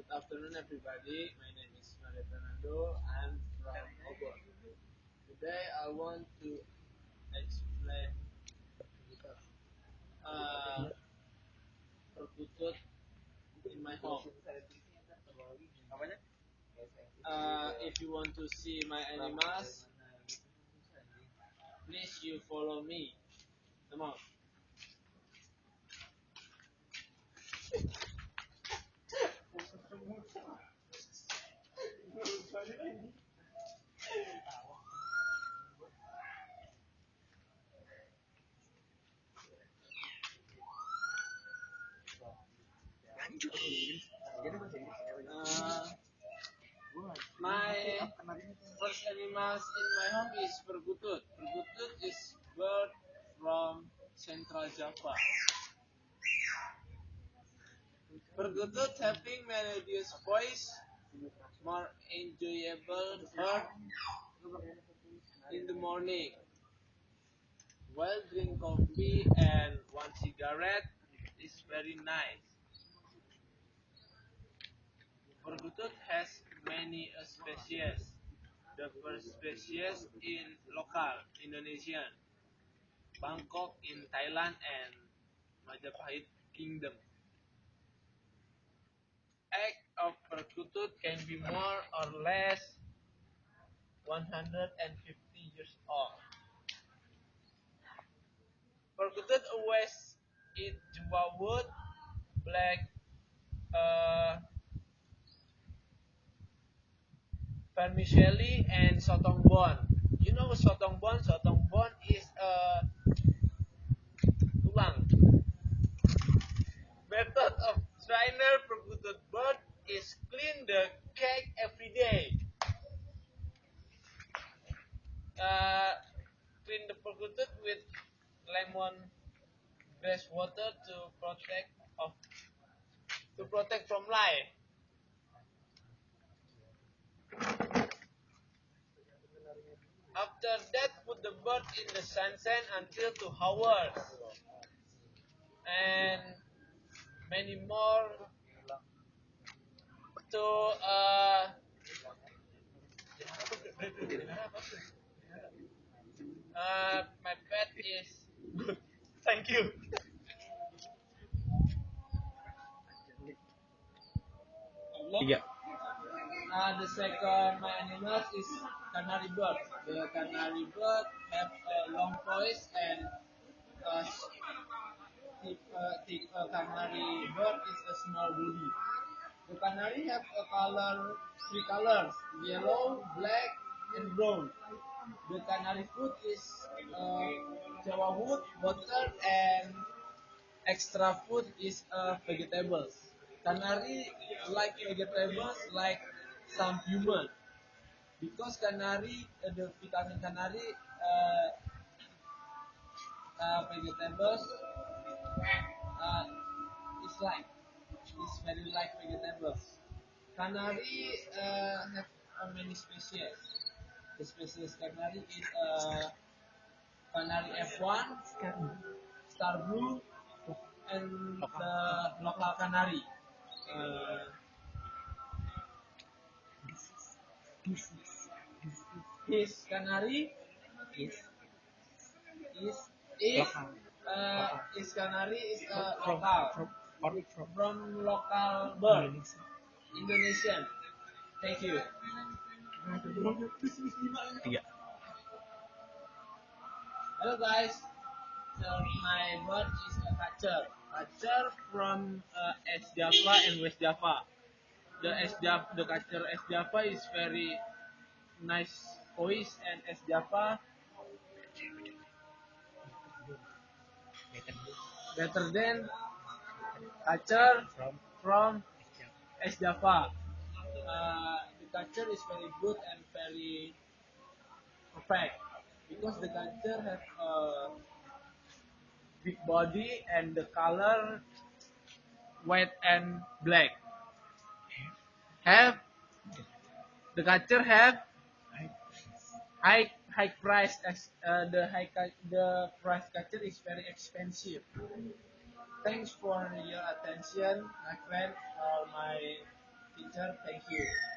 Good afternoon, everybody. My name is Fernando. I'm from Obor. Today, I want to explain uh, perkutut in my home. If you want to see my animals, please you follow me. Come on. My first animals in my home is perkutut. Perkutut is bird from Central Java. Perkutut having melodious voice, more enjoyable heard in the morning. While drink coffee and one cigarette is very nice. Perkutut has many species. The first species in local Indonesian, Bangkok in Thailand and Majapahit Kingdom. Egg of perkutut can be more or less 150 years old. Perkutut always eat jua wood, black vermicelli, and sotong bone. You know sotong bone? Sotong bone is tulang. Method of trainer perkutut bird is clean the cage every day. Clean the perkutut with lemon grass water of to protect from lice. After that, put the bird in the sunshine until 2 hours, and many more to my pet is good. Thank you. Tiga. The second my animals is canary bird. The canary bird have a long voice and canary bird is a small body. The canary have three colors: yellow, black, and brown. The canary food is Java wood, water, and extra food is vegetables. Canary like vegetables like some human because canary the vitamin canary vegetables uh, is very like vegetables. Canary have many species. The species canary is canary F1, star blue, and the local canary. Uh, his canary Is is is his canary is local from local bird Indonesian. Thank you. tiga. Hello guys. My bird is a kacer. Kacer from East Java and West Java. The kacer East Java is very nice voice, and East Java better than kacer from East Java. The kacer is very good and very perfect because the kacer have a big body and the color white and black. Have the kacer have high price as the price kacer is very expensive. Thanks for your attention, my friend, or my picture. Thank you.